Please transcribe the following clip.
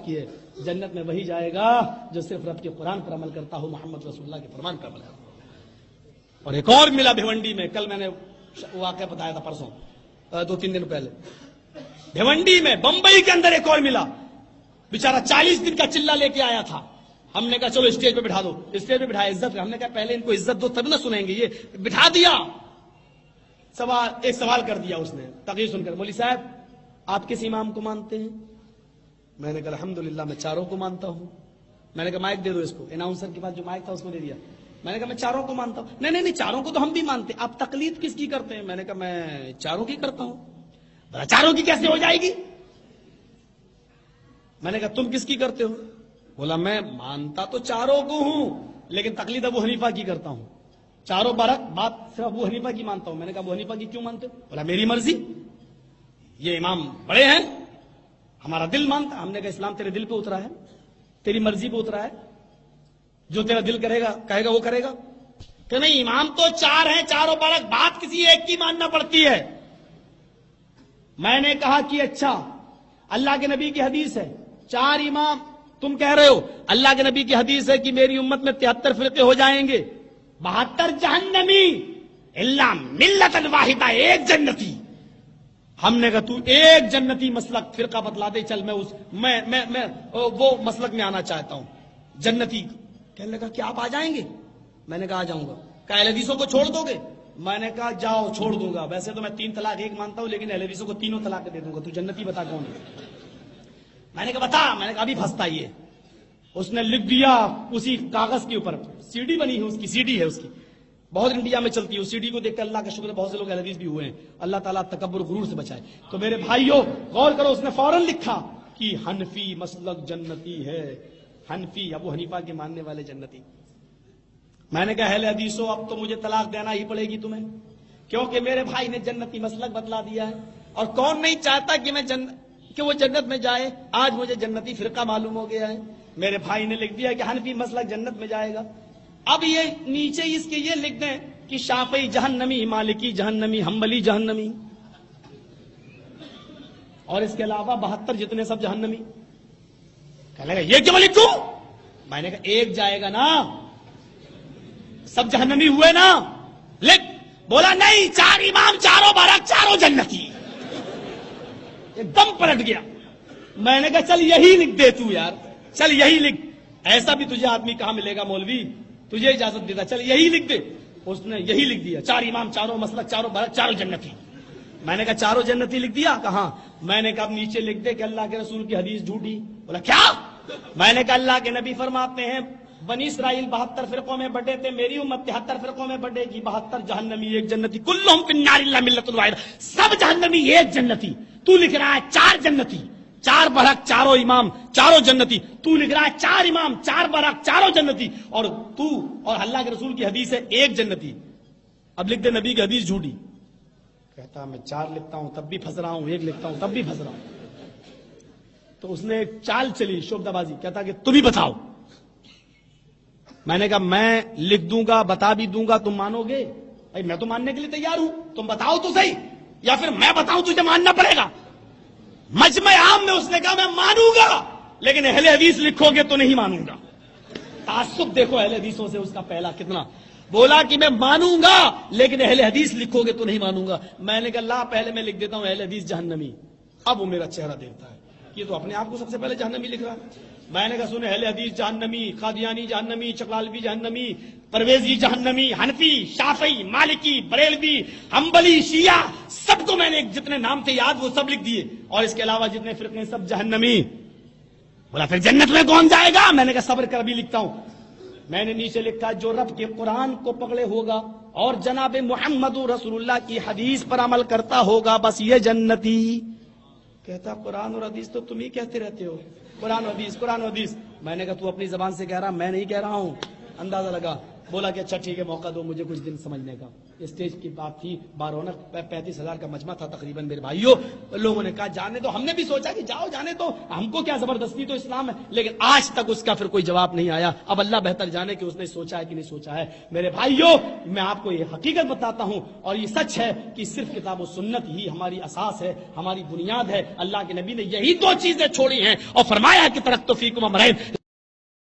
کی ہے جنت میں وہی جائے گا جو صرف رب کے قرآن پر عمل کرتا ہو، محمد رسول اللہ کے فرمان پر عمل کرتا ہو۔ اور ایک اور ملا بھیونڈی میں، کل میں نے واقعہ بتایا تھا پرسوں 2-3 دن پہلے، بھیونڈی میں بمبئی کے اندر ایک اور ملا، بیچارہ 40 دن کا چلہ لے کے آیا تھا۔ ہم نے کہا چلو اسٹیج پہ بٹھا دو، اسٹیج پہ بٹھایا، عزت، ہم نے کہا پہلے ان کو عزت دو تب نہ سنیں گے، یہ بٹھا دیا۔ ایک سوال کر دیا اس نے تقریر سن کر، مولوی صاحب آپ کس امام کو مانتے ہیں؟ میں نے کہا الحمدللہ میں چاروں کو مانتا ہوں۔ میں نے کہا مائک دے دو اس کو، اناؤنسر کے پاس جو مائک تھا اس کو دے دیا۔ میں نے کہا میں چاروں کو مانتا ہوں۔ نہیں چاروں کو تو ہم بھی مانتے، آپ تقلید کس کی کرتے ہیں؟ میں نے کہا میں چاروں کی کرتا ہوں۔ بڑا چاروں کی کیسے ہو جائے گی؟ میں نے کہا تم کس کی کرتے ہو؟ بولا میں مانتا تو چاروں کو ہوں لیکن تقلید ابو حنیفہ کی کرتا ہوں، چاروں بات صرف ابو حنیفہ کی مانتا ہوں۔ میں نے کہا ابو حنیفہ کی کیوں مانتے ہو؟ بولا میری مرضی، یہ امام بڑے ہیں، ہمارا دل مانتا۔ ہم نے کہا اسلام تیرے دل پہ اترا ہے، تیری مرضی پہ اترا ہے، جو تیرا دل کرے گا کہے گا وہ کرے گا کہ نہیں امام تو 4 ہیں، چاروں برک بات کسی ایک کی ماننا پڑتی ہے۔ میں نے کہا کہ اچھا اللہ کے نبی کی حدیث ہے 4 امام، تم کہہ رہے ہو اللہ کے نبی کی حدیث ہے کہ میری امت میں 73 فرقے ہو جائیں گے، 72 جہنمی الا ملت واحدہ، ایک جنتی۔ ہم نے کہا تو ایک جنتی مسلک فرقہ بتلا دے، چل میں وہ مسلک میں آنا چاہتا ہوں جنتی۔ کہنے لگا کہ آپ آ جائیں گے؟ میں نے کہا آ جاؤں گا۔ کہا اہل حدیثوں کو چھوڑ دو گے؟ میں نے کہا جاؤ چھوڑ دوں گا، ویسے تو میں 3 طلاق 1 مانتا ہوں لیکن اہل حدیثوں کو 3 طلاق دے دوں گا، تو جنتی بتا کون ہے؟ میں نے کہا بتا۔ میں نے کہا ابھی پھنستا ہی ہے۔ اس نے لکھ دیا اسی کاغذ کے اوپر، سی ڈی بنی ہے اس کی، سی ڈی ہے اس کی، بہت انڈیا میں چلتی ہے، اس سی ڈی کو دیکھ کر اللہ کا شکر ہے بہت سے لوگ اہل حدیث بھی ہوئے ہیں، اللہ تعالیٰ تکبر غرور سے بچائے۔ تو میرے بھائیوں غور کرو، اس نے فوراً لکھا کہ حنفی مسلک جنتی ہے، حنفی ابو حنیفہ کے ماننے والے جنتی۔ میں نے کہا اہل حدیثوں اب تو مجھے طلاق دینا ہی پڑے گی تمہیں، کیونکہ میرے بھائی نے جنتی مسلک بتلا دیا ہے، اور کون نہیں چاہتا کہ وہ جنت میں جائے؟ آج مجھے جنتی فرقہ معلوم ہو گیا ہے۔ میرے بھائی نے لکھ دیا کہ حنفی مسلک جنت میں جائے گا۔ اب یہ نیچے اس کے یہ لکھ دیں کہ شافعی جہنمی، مالکی جہنمی، حنبلی جہنمی، اور اس کے علاوہ 72 جتنے سب جہنمی۔ کہنے لگا یہ کیوں لکھوں؟ میں نے کہا ایک جائے گا نا، سب جہنمی ہوئے نا، لکھ۔ بولا نہیں 4 امام، چاروں برک، چاروں جنتی۔ ایک دم پلٹ گیا۔ میں نے کہا چل یہی لکھ دے تو یار، چل یہی لکھ، ایسا بھی تجھے آدمی کہاں ملے گا مولوی، تجھے اجازت دیتا، چل یہی لکھ دے۔ اس نے یہی لکھ دیا 4 امام، چاروں مسلک، چاروں برک، چاروں جنتی۔ میں نے کہا چاروں جنتی لکھ دیا؟ کہاں؟ میں نے کہا اب نیچے لکھ دے کہ اللہ کے رسول کی حدیث جھوٹی۔ بولا کیا؟ میں نے کہا اللہ کے نبی فرماتے ہیں بنی اسرائیل 72 فرقوں میں بٹے تھے، میری امت 73 فرقوں میں بٹے گی، 72 جہنمی ایک جنتی، کلہم فی النار الا ملۃ واحدہ، سب جہنمی ایک جنتی۔ تو لکھ رہا ہے 4 جنتی، 4 برحق، چاروں امام، چاروں جنتی۔ تو لکھ رہا ہے 4 امام، 4 برحق، چاروں جنتی، اور تو اور اللہ کے رسول کی حدیث ہے ایک جنتی۔ اب لکھ دے نبی کی حدیث جھوٹی۔ کہتا میں 4 لکھتا ہوں تب بھی پھنس رہا ہوں، 1 لکھتا ہوں تب بھی پھنس رہا ہوں۔ تو اس نے ایک چال چلی شوبدہ بازی، کہتا کہ تم ہی بتاؤ۔ میں نے کہا میں لکھ دوں گا، بتا بھی دوں گا، تم مانو گے؟ بھائی میں تو ماننے کے لیے تیار ہوں، تم بتاؤ تو صحیح، یا پھر میں بتاؤں تجھے ماننا پڑے گا۔ مجمع عام میں اس نے کہا میں مانوں گا لیکن اہل حدیث لکھو گے تو نہیں مانوں گا۔ تعصب دیکھو اہل حدیثوں سے اس کا پہلا کتنا۔ بولا کہ میں مانوں گا لیکن اہل حدیث لکھو گے تو نہیں مانوں گا۔ میں نے کہا لا پہلے میں لکھ دیتا ہوں اہل حدیث جہنمی۔ اب وہ میرا چہرہ دیکھتا ہے، یہ تو اپنے آپ کو سب سے پہلے جہنمی لکھ رہا ہے۔ میں نے کہا سنے اہل حدیث جہنمی، قادیانی جہنمی، چکلالوی جہنمی، پرویزی جہنمی، حنفی، شافعی، مالکی، بریلوی، حنبلی، شیعہ، سب کو میں نے جتنے نام تھے یاد وہ سب لکھ دیے، اور اس کے علاوہ جتنے فرقے سب جہنمی۔ بولا پھر جنت میں کون جائے گا؟ میں نے کہا صبر کر بھی لکھتا ہوں۔ میں نے نیچے لکھا جو رب کے قرآن کو پکڑے ہوگا اور جناب محمد رسول اللہ کی حدیث پر عمل کرتا ہوگا بس یہ جنتی۔ کہتا قرآن اور حدیث تو تم ہی کہتے رہتے ہو، قرآن و حدیث، قرآن و حدیث۔ میں نے کہا تو اپنی زبان سے کہہ رہا، میں نہیں کہہ رہا ہوں، اندازہ لگا۔ بولا کہ اچھا ٹھیک ہے موقع دو مجھے کچھ دن سمجھنے کا. اسٹیج کی بات تھی بارونق 35,000 کا مجمع تھا تقریباً میرے بھائیوں. لوگوں نے کہا جانے دو, ہم نے بھی سوچا کہ جاؤ جانے دو, ہم کو کیا زبردستی تو اسلام ہے, لیکن آج تک اس کا پھر کوئی جواب نہیں آیا. اب اللہ بہتر جانے کہ اس نے سوچا ہے کہ نہیں سوچا ہے. میرے بھائیوں میں آپ کو یہ حقیقت بتاتا ہوں اور یہ سچ ہے کہ صرف کتاب و سنت ہی ہماری اساس ہے, ہماری بنیاد ہے. اللہ کے نبی نے یہی دو چیزیں چھوڑی ہیں اور فرمایا کہ ترکت فیکم امرین